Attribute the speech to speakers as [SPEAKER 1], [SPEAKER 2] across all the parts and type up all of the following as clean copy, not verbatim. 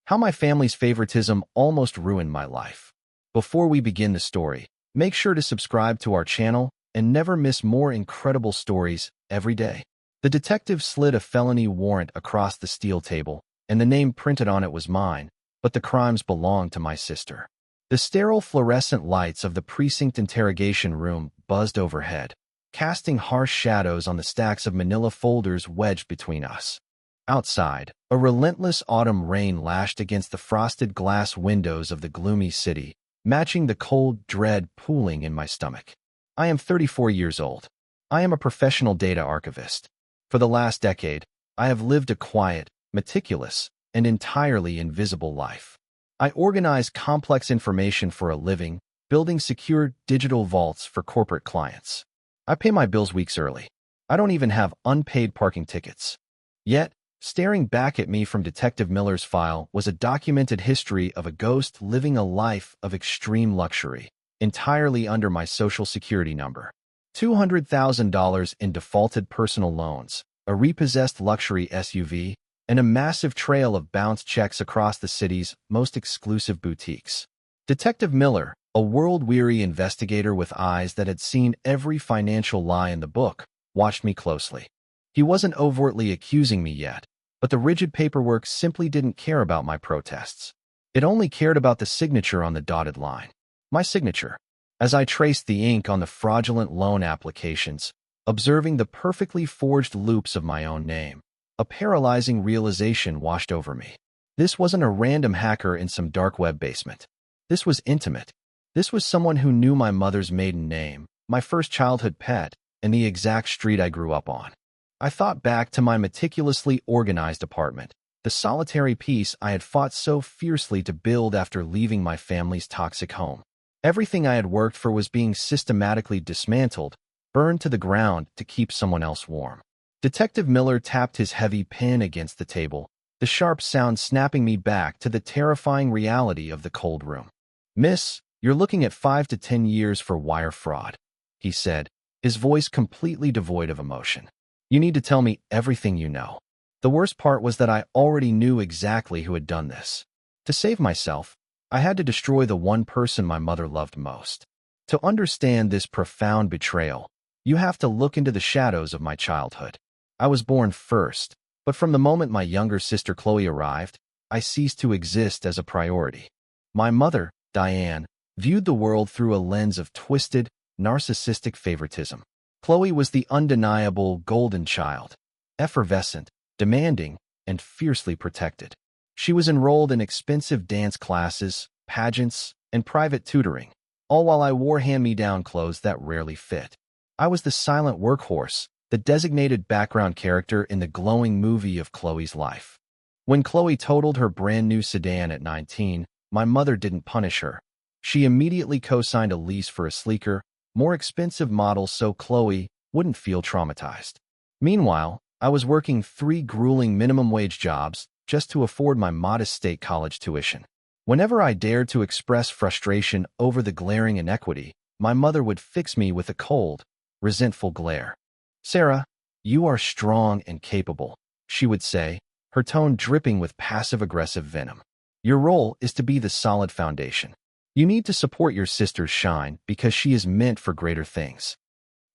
[SPEAKER 1] How my family's favoritism almost ruined my life. Before we begin the story, make sure to subscribe to our channel and never miss more incredible stories every day. The detective slid a felony warrant across the steel table, and the name printed on it was mine, but the crimes belonged to my sister. The sterile fluorescent lights of the precinct interrogation room buzzed overhead, casting harsh shadows on the stacks of manila folders wedged between us. Outside, a relentless autumn rain lashed against the frosted glass windows of the gloomy city, matching the cold dread pooling in my stomach. I am 34 years old. I am a professional data archivist. For the last decade, I have lived a quiet, meticulous, and entirely invisible life. I organize complex information for a living, building secure digital vaults for corporate clients. I pay my bills weeks early. I don't even have unpaid parking tickets. Yet, staring back at me from Detective Miller's file was a documented history of a ghost living a life of extreme luxury, entirely under my Social Security number. $200,000 in defaulted personal loans, a repossessed luxury SUV, and a massive trail of bounced checks across the city's most exclusive boutiques. Detective Miller, a world-weary investigator with eyes that had seen every financial lie in the book, watched me closely. He wasn't overtly accusing me yet, but the rigid paperwork simply didn't care about my protests. It only cared about the signature on the dotted line. My signature. As I traced the ink on the fraudulent loan applications, observing the perfectly forged loops of my own name, a paralyzing realization washed over me. This wasn't a random hacker in some dark web basement. This was intimate. This was someone who knew my mother's maiden name, my first childhood pet, and the exact street I grew up on. I thought back to my meticulously organized apartment, the solitary peace I had fought so fiercely to build after leaving my family's toxic home. Everything I had worked for was being systematically dismantled, burned to the ground to keep someone else warm. Detective Miller tapped his heavy pen against the table, the sharp sound snapping me back to the terrifying reality of the cold room. "Miss, you're looking at 5 to 10 years for wire fraud," he said, his voice completely devoid of emotion. "You need to tell me everything you know." The worst part was that I already knew exactly who had done this. To save myself, I had to destroy the one person my mother loved most. To understand this profound betrayal, you have to look into the shadows of my childhood. I was born first, but from the moment my younger sister Chloe arrived, I ceased to exist as a priority. My mother, Diane, viewed the world through a lens of twisted, narcissistic favoritism. Chloe was the undeniable golden child, effervescent, demanding, and fiercely protected. She was enrolled in expensive dance classes, pageants, and private tutoring, all while I wore hand-me-down clothes that rarely fit. I was the silent workhorse, the designated background character in the glowing movie of Chloe's life. When Chloe totaled her brand-new sedan at 19, my mother didn't punish her. She immediately co-signed a lease for a sleeker, more expensive model so Chloe wouldn't feel traumatized. Meanwhile, I was working 3 grueling minimum-wage jobs just to afford my modest state college tuition. Whenever I dared to express frustration over the glaring inequity, my mother would fix me with a cold, resentful glare. "Sarah, you are strong and capable," she would say, her tone dripping with passive-aggressive venom. "Your role is to be the solid foundation. You need to support your sister's shine because she is meant for greater things."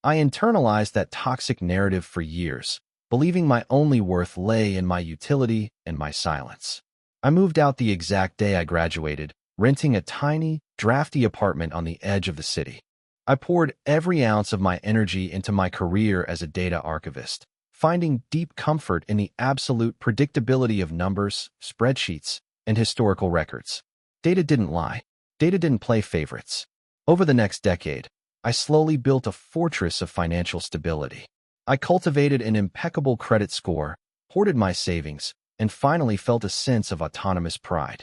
[SPEAKER 1] I internalized that toxic narrative for years, believing my only worth lay in my utility and my silence. I moved out the exact day I graduated, renting a tiny, drafty apartment on the edge of the city. I poured every ounce of my energy into my career as a data archivist, finding deep comfort in the absolute predictability of numbers, spreadsheets, and historical records. Data didn't lie. Data didn't play favorites. Over the next decade, I slowly built a fortress of financial stability. I cultivated an impeccable credit score, hoarded my savings, and finally felt a sense of autonomous pride.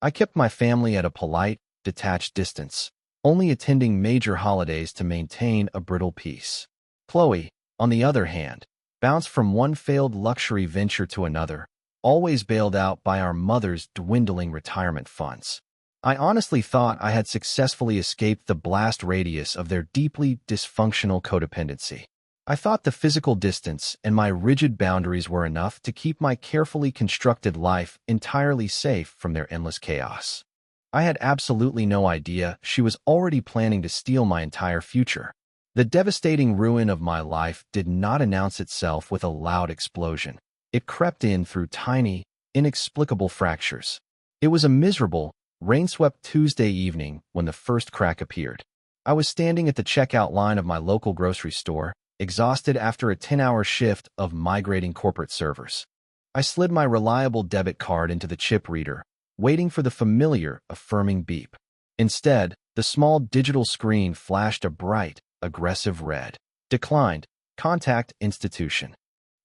[SPEAKER 1] I kept my family at a polite, detached distance, only attending major holidays to maintain a brittle peace. Chloe, on the other hand, bounced from one failed luxury venture to another, always bailed out by our mother's dwindling retirement funds. I honestly thought I had successfully escaped the blast radius of their deeply dysfunctional codependency. I thought the physical distance and my rigid boundaries were enough to keep my carefully constructed life entirely safe from their endless chaos. I had absolutely no idea she was already planning to steal my entire future. The devastating ruin of my life did not announce itself with a loud explosion. It crept in through tiny, inexplicable fractures. It was a miserable, rain-swept Tuesday evening when the first crack appeared. I was standing at the checkout line of my local grocery store, exhausted after a 10-hour shift of migrating corporate servers. I slid my reliable debit card into the chip reader, waiting for the familiar, affirming beep. Instead, the small digital screen flashed a bright, aggressive red. Declined. Contact institution.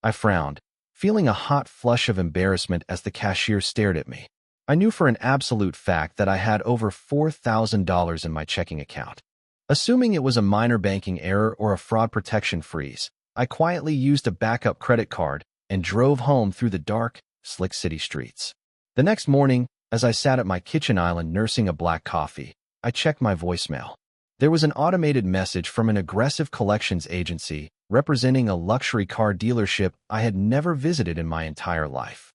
[SPEAKER 1] I frowned, feeling a hot flush of embarrassment as the cashier stared at me. I knew for an absolute fact that I had over $4,000 in my checking account. Assuming it was a minor banking error or a fraud protection freeze, I quietly used a backup credit card and drove home through the dark, slick city streets. The next morning, as I sat at my kitchen island nursing a black coffee, I checked my voicemail. There was an automated message from an aggressive collections agency representing a luxury car dealership I had never visited in my entire life.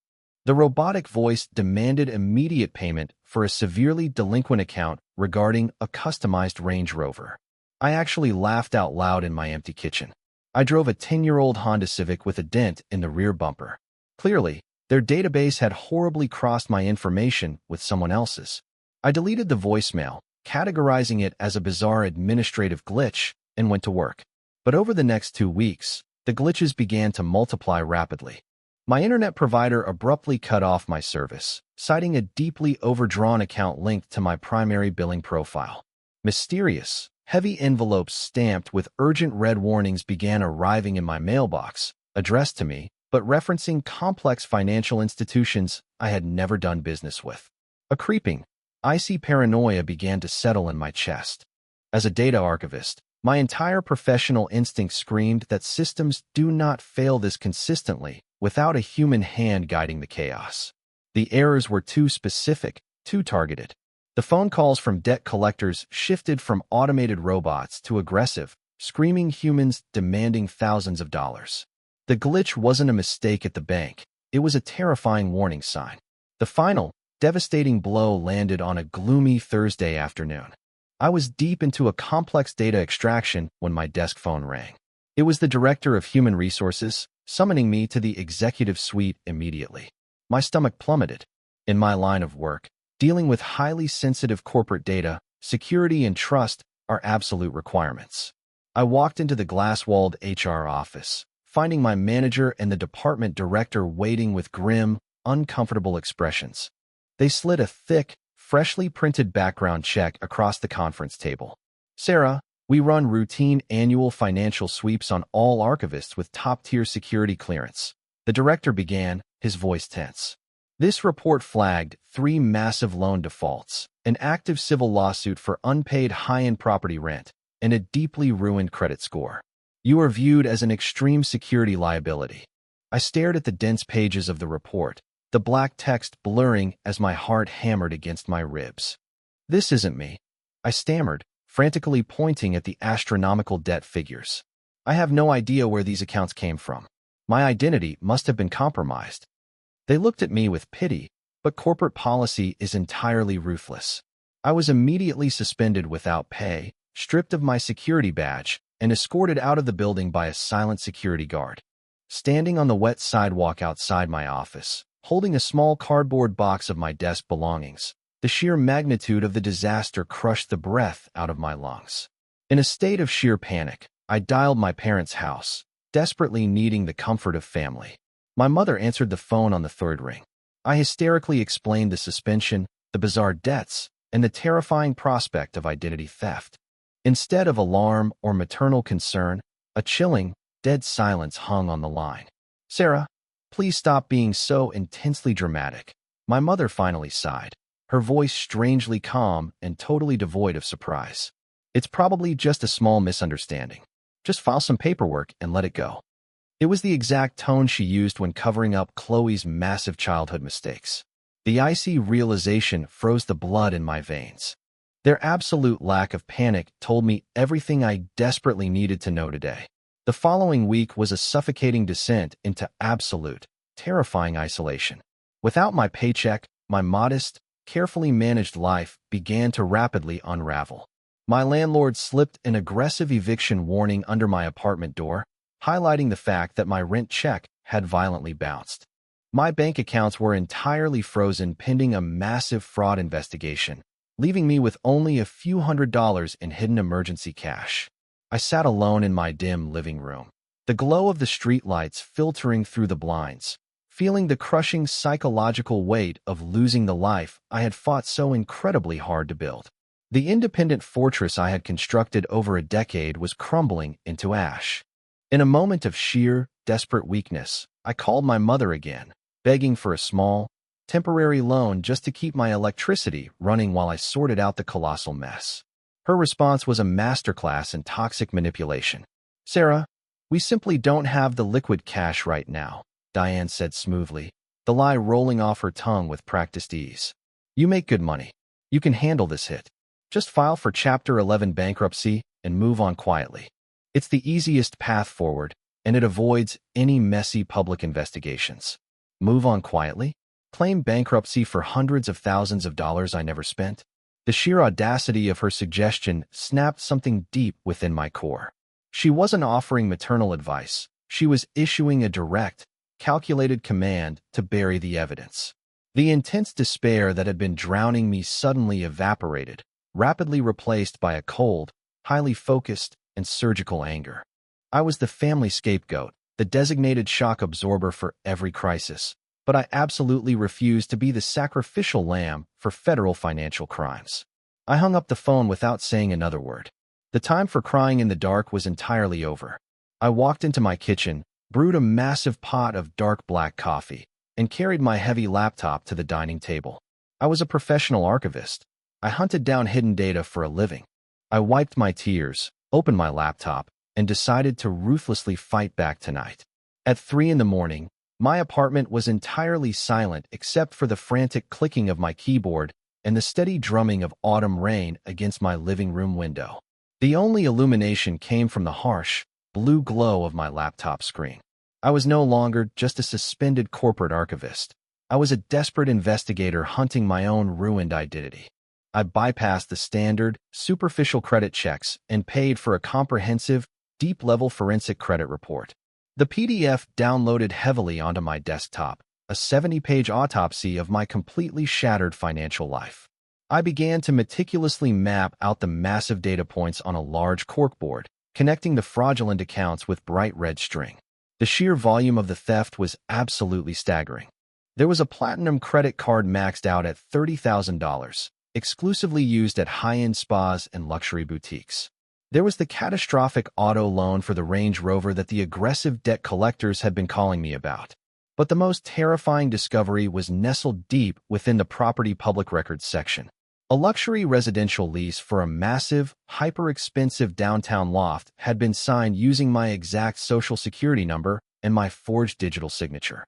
[SPEAKER 1] The robotic voice demanded immediate payment for a severely delinquent account regarding a customized Range Rover. I actually laughed out loud in my empty kitchen. I drove a 10-year-old Honda Civic with a dent in the rear bumper. Clearly, their database had horribly crossed my information with someone else's. I deleted the voicemail, categorizing it as a bizarre administrative glitch, and went to work. But over the next 2 weeks, the glitches began to multiply rapidly. My internet provider abruptly cut off my service, citing a deeply overdrawn account linked to my primary billing profile. Mysterious, heavy envelopes stamped with urgent red warnings began arriving in my mailbox, addressed to me, but referencing complex financial institutions I had never done business with. A creeping, icy paranoia began to settle in my chest. As a data archivist, my entire professional instinct screamed that systems do not fail this consistently without a human hand guiding the chaos. The errors were too specific, too targeted. The phone calls from debt collectors shifted from automated robots to aggressive, screaming humans demanding thousands of dollars. The glitch wasn't a mistake at the bank. It was a terrifying warning sign. The final, devastating blow landed on a gloomy Thursday afternoon. I was deep into a complex data extraction when my desk phone rang. It was the director of human resources, summoning me to the executive suite immediately. My stomach plummeted. In my line of work, dealing with highly sensitive corporate data, security and trust are absolute requirements. I walked into the glass-walled HR office, finding my manager and the department director waiting with grim, uncomfortable expressions. They slid a thick, freshly printed background check across the conference table. "Sarah, we run routine annual financial sweeps on all archivists with top-tier security clearance," the director began, his voice tense. "This report flagged 3 massive loan defaults, an active civil lawsuit for unpaid high-end property rent, and a deeply ruined credit score. You are viewed as an extreme security liability." I stared at the dense pages of the report, the black text blurring as my heart hammered against my ribs. "This isn't me," I stammered, frantically pointing at the astronomical debt figures. "I have no idea where these accounts came from. My identity must have been compromised." They looked at me with pity, but corporate policy is entirely ruthless. I was immediately suspended without pay, stripped of my security badge, and escorted out of the building by a silent security guard. Standing on the wet sidewalk outside my office, holding a small cardboard box of my desk belongings, the sheer magnitude of the disaster crushed the breath out of my lungs. In a state of sheer panic, I dialed my parents' house, desperately needing the comfort of family. My mother answered the phone on the 3rd ring. I hysterically explained the suspension, the bizarre debts, and the terrifying prospect of identity theft. Instead of alarm or maternal concern, a chilling, dead silence hung on the line. "Sarah, please stop being so intensely dramatic," my mother finally sighed, her voice strangely calm and totally devoid of surprise. "It's probably just a small misunderstanding. Just file some paperwork and let it go." It was the exact tone she used when covering up Chloe's massive childhood mistakes. The icy realization froze the blood in my veins. Their absolute lack of panic told me everything I desperately needed to know today. The following week was a suffocating descent into absolute, terrifying isolation. Without my paycheck, my modest, carefully managed life began to rapidly unravel. My landlord slipped an aggressive eviction warning under my apartment door, highlighting the fact that my rent check had violently bounced. My bank accounts were entirely frozen pending a massive fraud investigation, leaving me with only a few $100s in hidden emergency cash. I sat alone in my dim living room, the glow of the streetlights filtering through the blinds, feeling the crushing psychological weight of losing the life I had fought so incredibly hard to build. The independent fortress I had constructed over a decade was crumbling into ash. In a moment of sheer, desperate weakness, I called my mother again, begging for a small, temporary loan just to keep my electricity running while I sorted out the colossal mess. Her response was a masterclass in toxic manipulation. "Sarah, we simply don't have the liquid cash right now," Diane said smoothly, the lie rolling off her tongue with practiced ease. "You make good money. You can handle this hit. Just file for Chapter 11 bankruptcy and move on quietly. It's the easiest path forward, and it avoids any messy public investigations. Move on quietly? Claim bankruptcy for hundreds of thousands of dollars I never spent?" The sheer audacity of her suggestion snapped something deep within my core. She wasn't offering maternal advice. She was issuing a direct, calculated command to bury the evidence. The intense despair that had been drowning me suddenly evaporated, rapidly replaced by a cold, highly focused, and surgical anger. I was the family scapegoat, the designated shock absorber for every crisis, but I absolutely refused to be the sacrificial lamb for federal financial crimes. I hung up the phone without saying another word. The time for crying in the dark was entirely over. I walked into my kitchen, brewed a massive pot of dark black coffee, and carried my heavy laptop to the dining table. I was a professional archivist. I hunted down hidden data for a living. I wiped my tears, opened my laptop, and decided to ruthlessly fight back tonight. At 3 in the morning, my apartment was entirely silent except for the frantic clicking of my keyboard and the steady drumming of autumn rain against my living room window. The only illumination came from the harsh, blue glow of my laptop screen. I was no longer just a suspended corporate archivist. I was a desperate investigator hunting my own ruined identity. I bypassed the standard, superficial credit checks and paid for a comprehensive, deep-level forensic credit report. The PDF downloaded heavily onto my desktop, a 70-page autopsy of my completely shattered financial life. I began to meticulously map out the massive data points on a large corkboard, connecting the fraudulent accounts with bright red string. The sheer volume of the theft was absolutely staggering. There was a platinum credit card maxed out at $30,000, exclusively used at high-end spas and luxury boutiques. There was the catastrophic auto loan for the Range Rover that the aggressive debt collectors had been calling me about. But the most terrifying discovery was nestled deep within the property public records section. A luxury residential lease for a massive, hyper-expensive downtown loft had been signed using my exact social security number and my forged digital signature.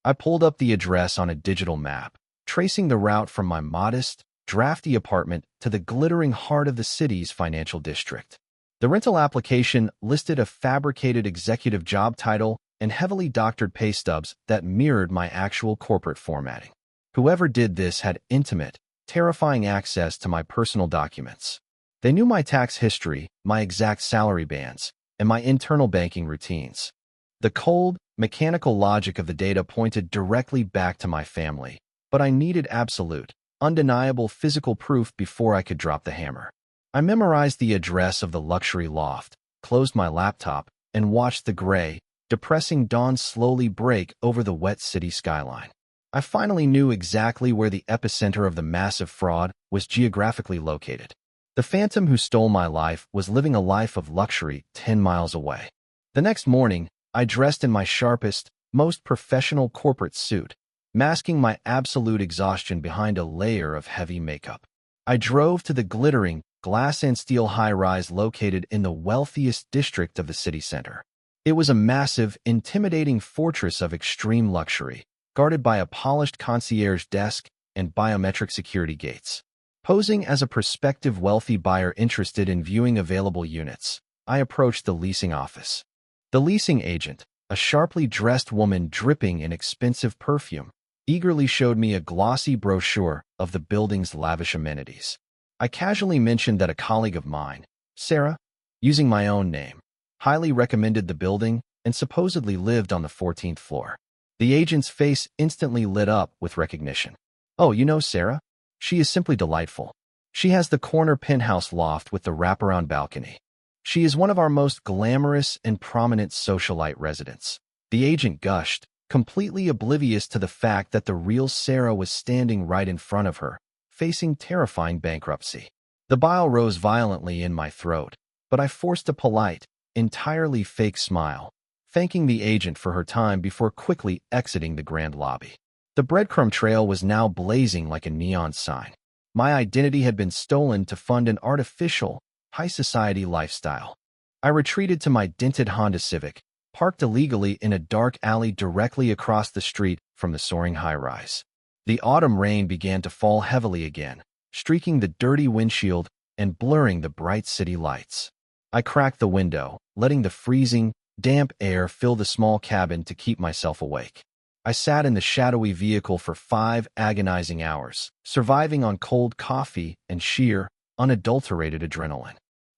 [SPEAKER 1] I pulled up the address on a digital map, tracing the route from my modest, drafty apartment to the glittering heart of the city's financial district. The rental application listed a fabricated executive job title and heavily doctored pay stubs that mirrored my actual corporate formatting. Whoever did this had intimate, terrifying access to my personal documents. They knew my tax history, my exact salary bands, and my internal banking routines. The cold, mechanical logic of the data pointed directly back to my family, but I needed absolute, undeniable physical proof before I could drop the hammer. I memorized the address of the luxury loft, closed my laptop, and watched the gray, depressing dawn slowly break over the wet city skyline. I finally knew exactly where the epicenter of the massive fraud was geographically located. The phantom who stole my life was living a life of luxury 10 miles away. The next morning, I dressed in my sharpest, most professional corporate suit, masking my absolute exhaustion behind a layer of heavy makeup. I drove to the glittering, glass and steel high-rise located in the wealthiest district of the city center. It was a massive, intimidating fortress of extreme luxury, guarded by a polished concierge desk and biometric security gates. Posing as a prospective wealthy buyer interested in viewing available units, I approached the leasing office. The leasing agent, a sharply dressed woman dripping in expensive perfume, eagerly showed me a glossy brochure of the building's lavish amenities. I casually mentioned that a colleague of mine, Sarah, using my own name, highly recommended the building and supposedly lived on the 14th floor. The agent's face instantly lit up with recognition. "Oh, you know Sarah? She is simply delightful. She has the corner penthouse loft with the wraparound balcony. She is one of our most glamorous and prominent socialite residents." The agent gushed, completely oblivious to the fact that the real Sarah was standing right in front of her, facing terrifying bankruptcy. The bile rose violently in my throat, but I forced a polite, entirely fake smile, thanking the agent for her time before quickly exiting the grand lobby. The breadcrumb trail was now blazing like a neon sign. My identity had been stolen to fund an artificial, high-society lifestyle. I retreated to my dented Honda Civic, parked illegally in a dark alley directly across the street from the soaring high-rise. The autumn rain began to fall heavily again, streaking the dirty windshield and blurring the bright city lights. I cracked the window, letting the freezing, damp air fill the small cabin to keep myself awake. I sat in the shadowy vehicle for 5 agonizing hours, surviving on cold coffee and sheer, unadulterated adrenaline.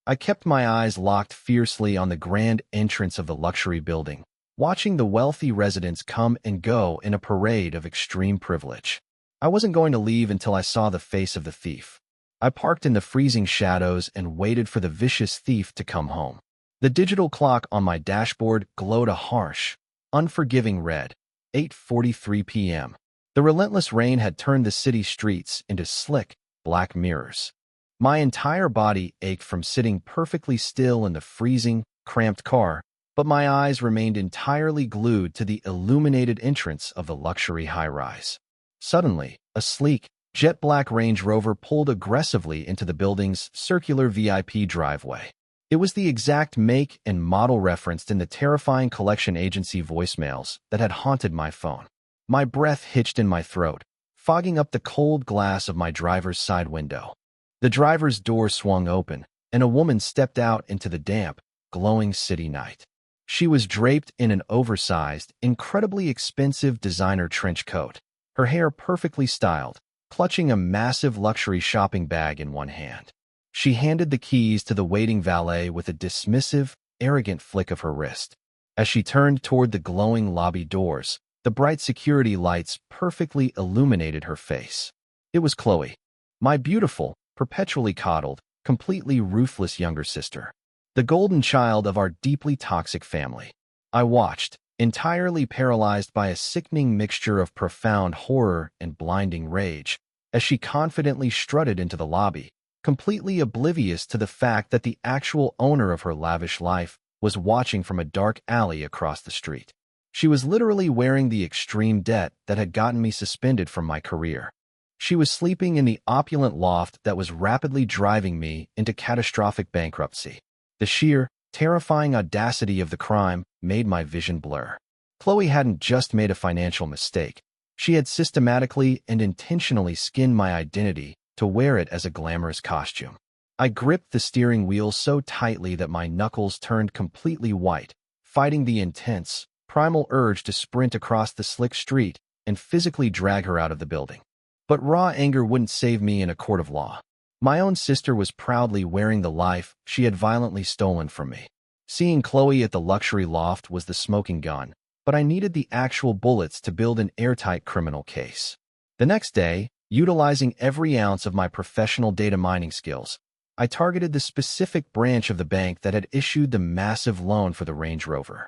[SPEAKER 1] I kept my eyes locked fiercely on the grand entrance of the luxury building, watching the wealthy residents come and go in a parade of extreme privilege. I wasn't going to leave until I saw the face of the thief. I parked in the freezing shadows and waited for the vicious thief to come home. The digital clock on my dashboard glowed a harsh, unforgiving red, 8:43 p.m. The relentless rain had turned the city streets into slick, black mirrors. My entire body ached from sitting perfectly still in the freezing, cramped car, but my eyes remained entirely glued to the illuminated entrance of the luxury high-rise. Suddenly, a sleek, jet-black Range Rover pulled aggressively into the building's circular VIP driveway. It was the exact make and model referenced in the terrifying collection agency voicemails that had haunted my phone. My breath hitched in my throat, fogging up the cold glass of my driver's side window. The driver's door swung open, and a woman stepped out into the damp, glowing city night. She was draped in an oversized, incredibly expensive designer trench coat, her hair perfectly styled, clutching a massive luxury shopping bag in one hand. She handed the keys to the waiting valet with a dismissive, arrogant flick of her wrist. As she turned toward the glowing lobby doors, the bright security lights perfectly illuminated her face. It was Chloe, my beautiful, perpetually coddled, completely ruthless younger sister, the golden child of our deeply toxic family. I watched, entirely paralyzed by a sickening mixture of profound horror and blinding rage, as she confidently strutted into the lobby, completely oblivious to the fact that the actual owner of her lavish life was watching from a dark alley across the street. She was literally wearing the extreme debt that had gotten me suspended from my career. She was sleeping in the opulent loft that was rapidly driving me into catastrophic bankruptcy. The sheer, terrifying audacity of the crime made my vision blur. Chloe hadn't just made a financial mistake. She had systematically and intentionally skinned my identity to wear it as a glamorous costume. I gripped the steering wheel so tightly that my knuckles turned completely white, fighting the intense, primal urge to sprint across the slick street and physically drag her out of the building. But raw anger wouldn't save me in a court of law. My own sister was proudly wearing the life she had violently stolen from me. Seeing Chloe at the luxury loft was the smoking gun, but I needed the actual bullets to build an airtight criminal case. The next day, utilizing every ounce of my professional data mining skills, I targeted the specific branch of the bank that had issued the massive loan for the Range Rover.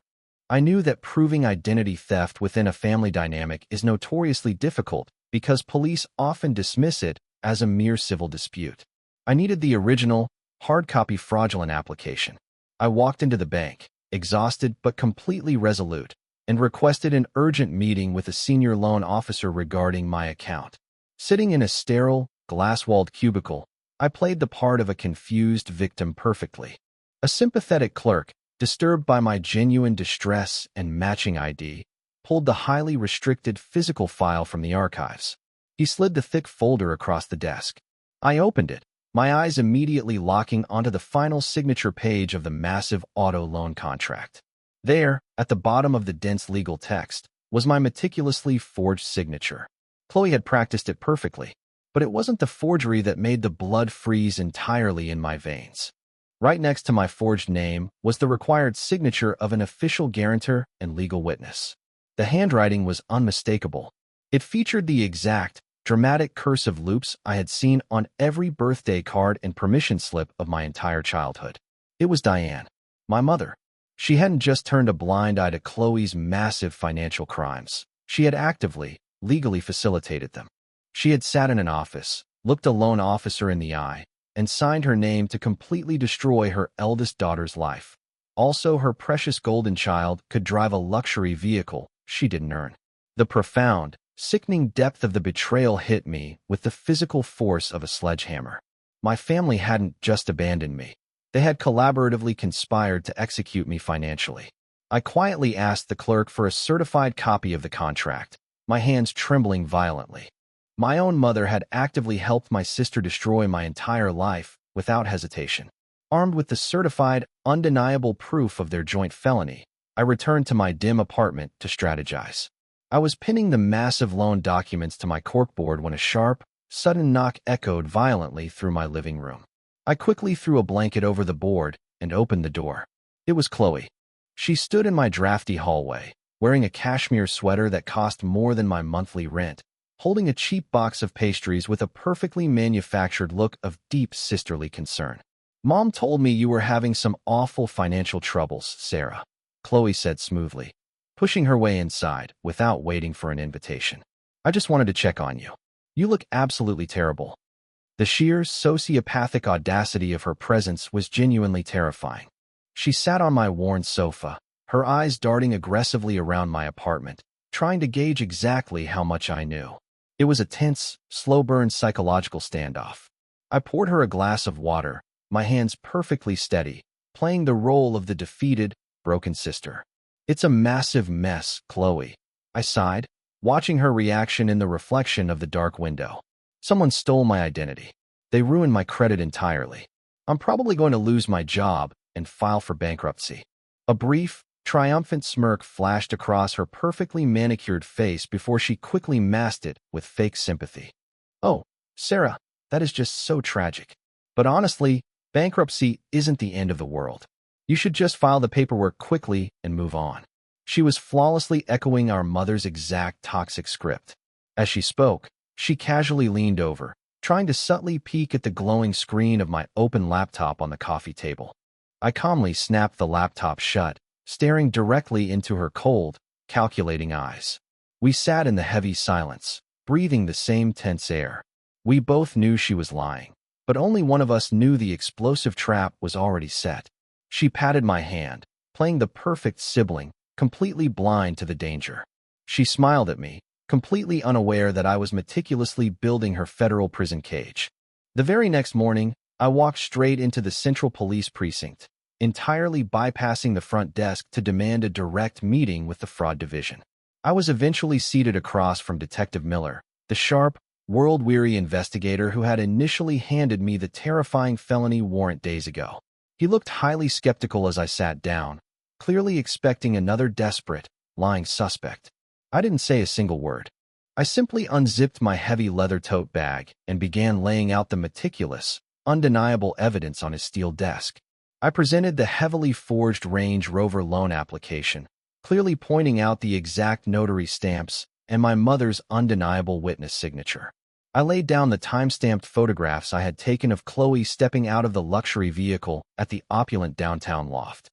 [SPEAKER 1] I knew that proving identity theft within a family dynamic is notoriously difficult because police often dismiss it as a mere civil dispute. I needed the original, hard-copy fraudulent application. I walked into the bank, exhausted but completely resolute, and requested an urgent meeting with a senior loan officer regarding my account. Sitting in a sterile, glass-walled cubicle, I played the part of a confused victim perfectly. A sympathetic clerk, disturbed by my genuine distress and matching ID, pulled the highly restricted physical file from the archives. He slid the thick folder across the desk. I opened it, my eyes immediately locking onto the final signature page of the massive auto loan contract. There, at the bottom of the dense legal text, was my meticulously forged signature. Chloe had practiced it perfectly, but it wasn't the forgery that made the blood freeze entirely in my veins. Right next to my forged name was the required signature of an official guarantor and legal witness. The handwriting was unmistakable. It featured the exact, dramatic cursive loops I had seen on every birthday card and permission slip of my entire childhood. It was Diane, my mother. She hadn't just turned a blind eye to Chloe's massive financial crimes. She had actively, legally facilitated them. She had sat in an office, looked a loan officer in the eye, and signed her name to completely destroy her eldest daughter's life. Also, her precious golden child could drive a luxury vehicle she didn't earn. The profound, sickening depth of the betrayal hit me with the physical force of a sledgehammer. My family hadn't just abandoned me. They had collaboratively conspired to execute me financially. I quietly asked the clerk for a certified copy of the contract, my hands trembling violently. My own mother had actively helped my sister destroy my entire life without hesitation. Armed with the certified, undeniable proof of their joint felony, I returned to my dim apartment to strategize. I was pinning the massive loan documents to my corkboard when a sharp, sudden knock echoed violently through my living room. I quickly threw a blanket over the board and opened the door. It was Chloe. She stood in my drafty hallway, wearing a cashmere sweater that cost more than my monthly rent, holding a cheap box of pastries with a perfectly manufactured look of deep sisterly concern. "Mom told me you were having some awful financial troubles, Sarah," Chloe said smoothly, pushing her way inside without waiting for an invitation. "I just wanted to check on you. You look absolutely terrible." The sheer sociopathic audacity of her presence was genuinely terrifying. She sat on my worn sofa, her eyes darting aggressively around my apartment, trying to gauge exactly how much I knew. It was a tense, slow-burn psychological standoff. I poured her a glass of water, my hands perfectly steady, playing the role of the defeated, broken sister. "It's a massive mess, Chloe," I sighed, watching her reaction in the reflection of the dark window. "Someone stole my identity. They ruined my credit entirely. I'm probably going to lose my job and file for bankruptcy." A brief, triumphant smirk flashed across her perfectly manicured face before she quickly masked it with fake sympathy. "Oh, Sarah, that is just so tragic. But honestly, bankruptcy isn't the end of the world. You should just file the paperwork quickly and move on." She was flawlessly echoing our mother's exact toxic script. As she spoke, she casually leaned over, trying to subtly peek at the glowing screen of my open laptop on the coffee table. I calmly snapped the laptop shut, staring directly into her cold, calculating eyes. We sat in the heavy silence, breathing the same tense air. We both knew she was lying, but only one of us knew the explosive trap was already set. She patted my hand, playing the perfect sibling, completely blind to the danger. She smiled at me, completely unaware that I was meticulously building her federal prison cage. The very next morning, I walked straight into the Central Police Precinct, entirely bypassing the front desk to demand a direct meeting with the Fraud Division. I was eventually seated across from Detective Miller, the sharp, world-weary investigator who had initially handed me the terrifying felony warrant days ago. He looked highly skeptical as I sat down, clearly expecting another desperate, lying suspect. I didn't say a single word. I simply unzipped my heavy leather tote bag and began laying out the meticulous, undeniable evidence on his steel desk. I presented the heavily forged Range Rover loan application, clearly pointing out the exact notary stamps and my mother's undeniable witness signature. I laid down the time-stamped photographs I had taken of Chloe stepping out of the luxury vehicle at the opulent downtown loft.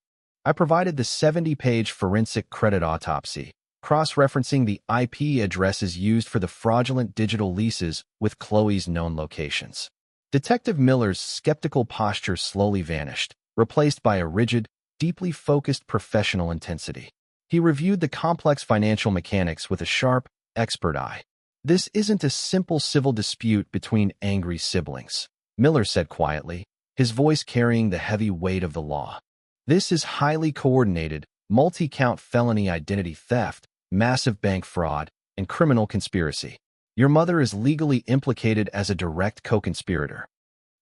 [SPEAKER 1] I provided the 70-page forensic credit autopsy, cross-referencing the IP addresses used for the fraudulent digital leases with Chloe's known locations. Detective Miller's skeptical posture slowly vanished, replaced by a rigid, deeply focused professional intensity. He reviewed the complex financial mechanics with a sharp, expert eye. "This isn't a simple civil dispute between angry siblings," Miller said quietly, his voice carrying the heavy weight of the law. "This is highly coordinated, multi-count felony identity theft, massive bank fraud, and criminal conspiracy. Your mother is legally implicated as a direct co-conspirator."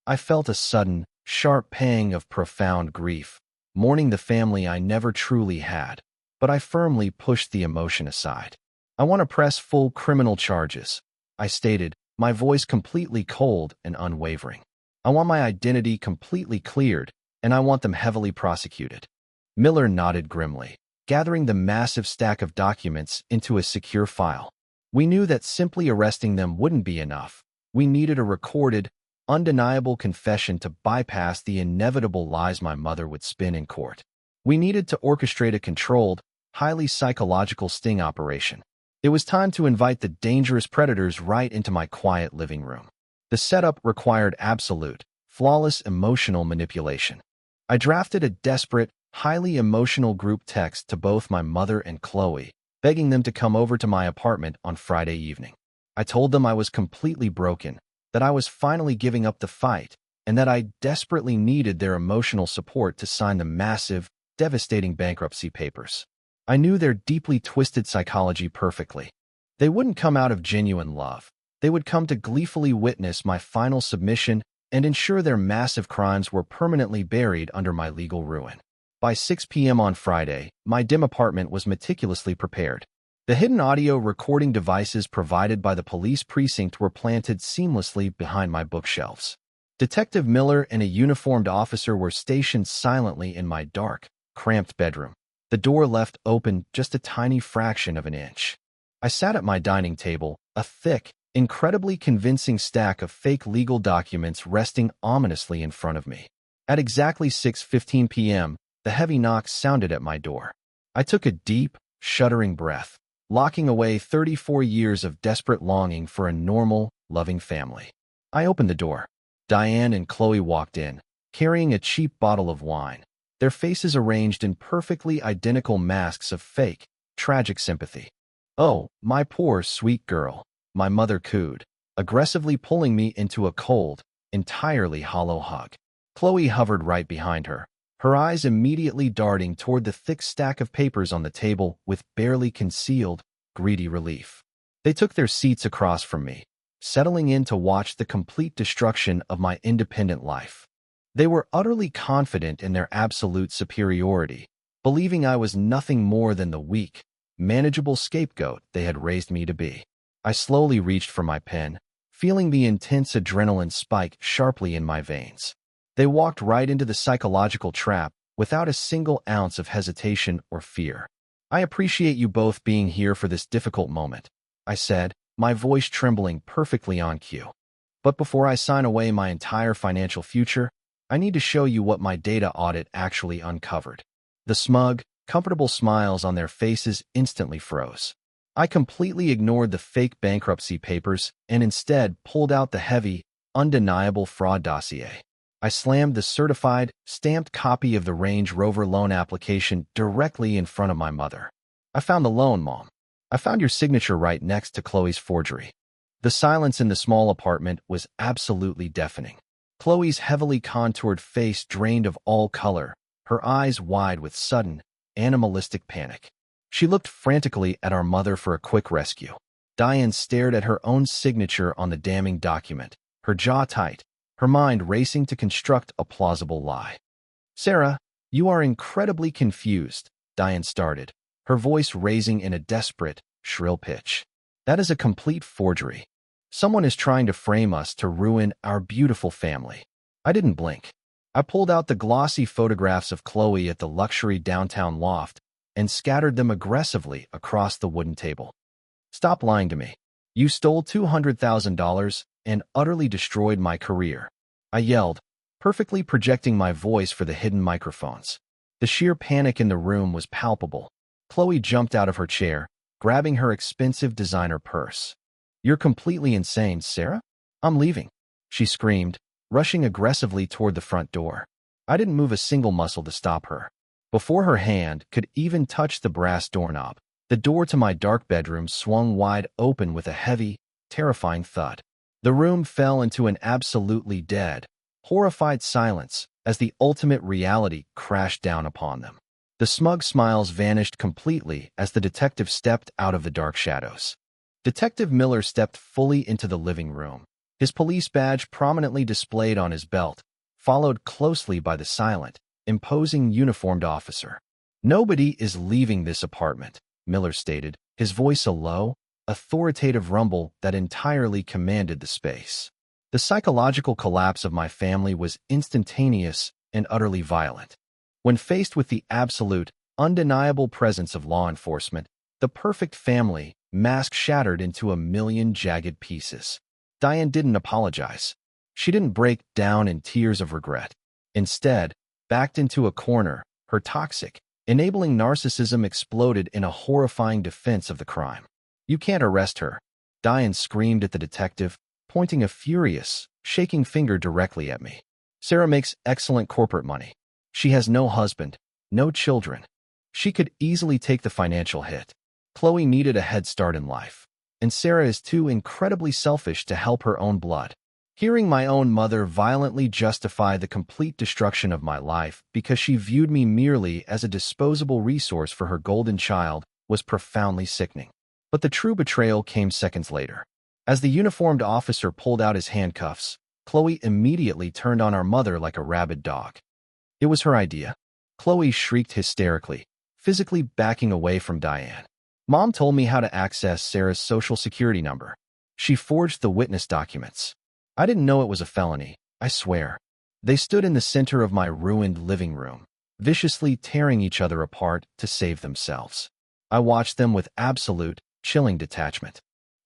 [SPEAKER 1] I felt a sudden, sharp pang of profound grief. mourning the family I never truly had. But I firmly pushed the emotion aside. I want to press full criminal charges, I stated, my voice completely cold and unwavering. I want my identity completely cleared, and I want them heavily prosecuted. Miller nodded grimly, gathering the massive stack of documents into a secure file. We knew that simply arresting them wouldn't be enough. We needed a recorded, undeniable confession to bypass the inevitable lies my mother would spin in court. We needed to orchestrate a controlled, highly psychological sting operation. It was time to invite the dangerous predators right into my quiet living room. The setup required absolute, flawless emotional manipulation. I drafted a desperate, highly emotional group text to both my mother and Chloe, begging them to come over to my apartment on Friday evening. I told them I was completely broken, that I was finally giving up the fight, and that I desperately needed their emotional support to sign the massive, devastating bankruptcy papers. I knew their deeply twisted psychology perfectly. They wouldn't come out of genuine love. They would come to gleefully witness my final submission and ensure their massive crimes were permanently buried under my legal ruin. By 6 p.m. on Friday, my dim apartment was meticulously prepared. The hidden audio recording devices provided by the police precinct were planted seamlessly behind my bookshelves. Detective Miller and a uniformed officer were stationed silently in my dark, cramped bedroom, the door left open just a tiny fraction of an inch. I sat at my dining table, a thick, incredibly convincing stack of fake legal documents resting ominously in front of me. At exactly 6:15 p.m., the heavy knock sounded at my door. I took a deep, shuddering breath, locking away 34 years of desperate longing for a normal, loving family. I opened the door. Diane and Chloe walked in, carrying a cheap bottle of wine, their faces arranged in perfectly identical masks of fake, tragic sympathy. "Oh, my poor, sweet girl," my mother cooed, aggressively pulling me into a cold, entirely hollow hug. Chloe hovered right behind her, her eyes immediately darting toward the thick stack of papers on the table with barely concealed, greedy relief. They took their seats across from me, settling in to watch the complete destruction of my independent life. They were utterly confident in their absolute superiority, believing I was nothing more than the weak, manageable scapegoat they had raised me to be. I slowly reached for my pen, feeling the intense adrenaline spike sharply in my veins. They walked right into the psychological trap without a single ounce of hesitation or fear. "I appreciate you both being here for this difficult moment," I said, my voice trembling perfectly on cue. "But before I sign away my entire financial future, I need to show you what my data audit actually uncovered." The smug, comfortable smiles on their faces instantly froze. I completely ignored the fake bankruptcy papers and instead pulled out the heavy, undeniable fraud dossier. I slammed the certified, stamped copy of the Range Rover loan application directly in front of my mother. "I found the loan, Mom. I found your signature right next to Chloe's forgery." The silence in the small apartment was absolutely deafening. Chloe's heavily contoured face drained of all color, her eyes wide with sudden, animalistic panic. She looked frantically at our mother for a quick rescue. Diane stared at her own signature on the damning document, her jaw tight, her mind racing to construct a plausible lie. "Sarah, you are incredibly confused," Diane started, her voice raising in a desperate, shrill pitch. "That is a complete forgery. Someone is trying to frame us to ruin our beautiful family." I didn't blink. I pulled out the glossy photographs of Chloe at the luxury downtown loft and scattered them aggressively across the wooden table. "Stop lying to me. You stole $200,000 and utterly destroyed my career," I yelled, perfectly projecting my voice for the hidden microphones. The sheer panic in the room was palpable. Chloe jumped out of her chair, grabbing her expensive designer purse. "You're completely insane, Sarah. I'm leaving," she screamed, rushing aggressively toward the front door. I didn't move a single muscle to stop her. Before her hand could even touch the brass doorknob, the door to my dark bedroom swung wide open with a heavy, terrifying thud. The room fell into an absolutely dead, horrified silence as the ultimate reality crashed down upon them. The smug smiles vanished completely as the detective stepped out of the dark shadows. Detective Miller stepped fully into the living room, his police badge prominently displayed on his belt, followed closely by the silent, imposing uniformed officer. "Nobody is leaving this apartment," Miller stated, his voice a low, authoritative rumble that entirely commanded the space. The psychological collapse of my family was instantaneous and utterly violent. When faced with the absolute, undeniable presence of law enforcement, the perfect family mask shattered into a million jagged pieces. Diane didn't apologize. She didn't break down in tears of regret. Instead, backed into a corner, her toxic, enabling narcissism exploded in a horrifying defense of the crime. "You can't arrest her," Diane screamed at the detective, pointing a furious, shaking finger directly at me. "Sarah makes excellent corporate money. She has no husband, no children. She could easily take the financial hit. Chloe needed a head start in life, and Sarah is too incredibly selfish to help her own blood." Hearing my own mother violently justify the complete destruction of my life because she viewed me merely as a disposable resource for her golden child was profoundly sickening. But the true betrayal came seconds later. As the uniformed officer pulled out his handcuffs, Chloe immediately turned on our mother like a rabid dog. It was her idea. Chloe shrieked hysterically, physically backing away from Diane. "Mom told me how to access Sarah's social security number. She forged the witness documents. I didn't know it was a felony, I swear." They stood in the center of my ruined living room, viciously tearing each other apart to save themselves. I watched them with absolute, chilling detachment.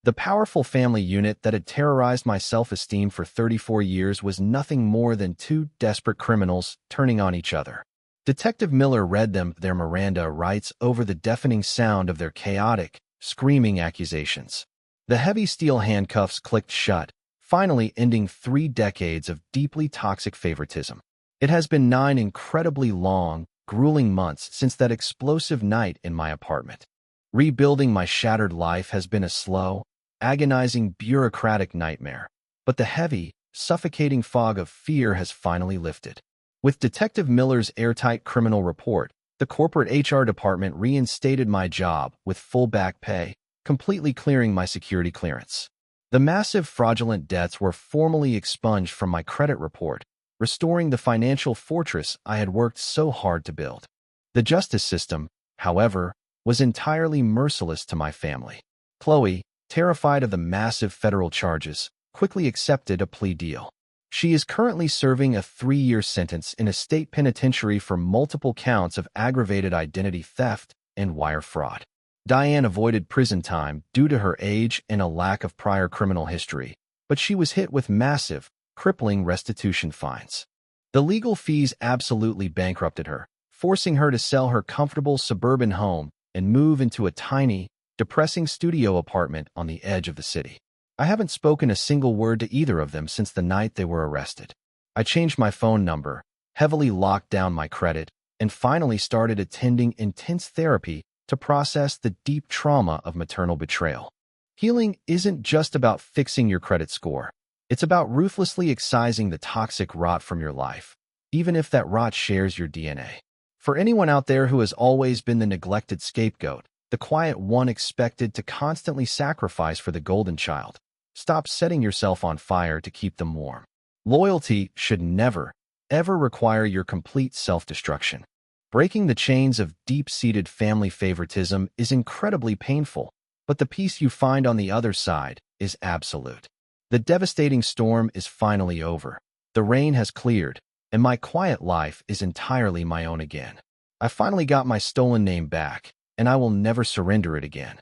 [SPEAKER 1] The powerful family unit that had terrorized my self-esteem for 34 years was nothing more than two desperate criminals turning on each other. Detective Miller read them their Miranda rights over the deafening sound of their chaotic, screaming accusations. The heavy steel handcuffs clicked shut, finally ending 3 decades of deeply toxic favoritism. It has been 9 incredibly long, grueling months since that explosive night in my apartment. Rebuilding my shattered life has been a slow, agonizing bureaucratic nightmare, but the heavy, suffocating fog of fear has finally lifted. With Detective Miller's airtight criminal report, the corporate HR department reinstated my job with full back pay, completely clearing my security clearance. The massive fraudulent debts were formally expunged from my credit report, restoring the financial fortress I had worked so hard to build. The justice system, however, was entirely merciless to my family. Chloe, terrified of the massive federal charges, quickly accepted a plea deal. She is currently serving a 3-year sentence in a state penitentiary for multiple counts of aggravated identity theft and wire fraud. Diane avoided prison time due to her age and a lack of prior criminal history, but she was hit with massive, crippling restitution fines. The legal fees absolutely bankrupted her, forcing her to sell her comfortable suburban home and move into a tiny, depressing studio apartment on the edge of the city. I haven't spoken a single word to either of them since the night they were arrested. I changed my phone number, heavily locked down my credit, and finally started attending intense therapy to process the deep trauma of maternal betrayal. Healing isn't just about fixing your credit score. It's about ruthlessly excising the toxic rot from your life, even if that rot shares your DNA. For anyone out there who has always been the neglected scapegoat, the quiet one expected to constantly sacrifice for the golden child, stop setting yourself on fire to keep them warm. Loyalty should never, ever require your complete self-destruction. Breaking the chains of deep-seated family favoritism is incredibly painful, but the peace you find on the other side is absolute. The devastating storm is finally over. The rain has cleared, and my quiet life is entirely my own again. I finally got my stolen name back, and I will never surrender it again.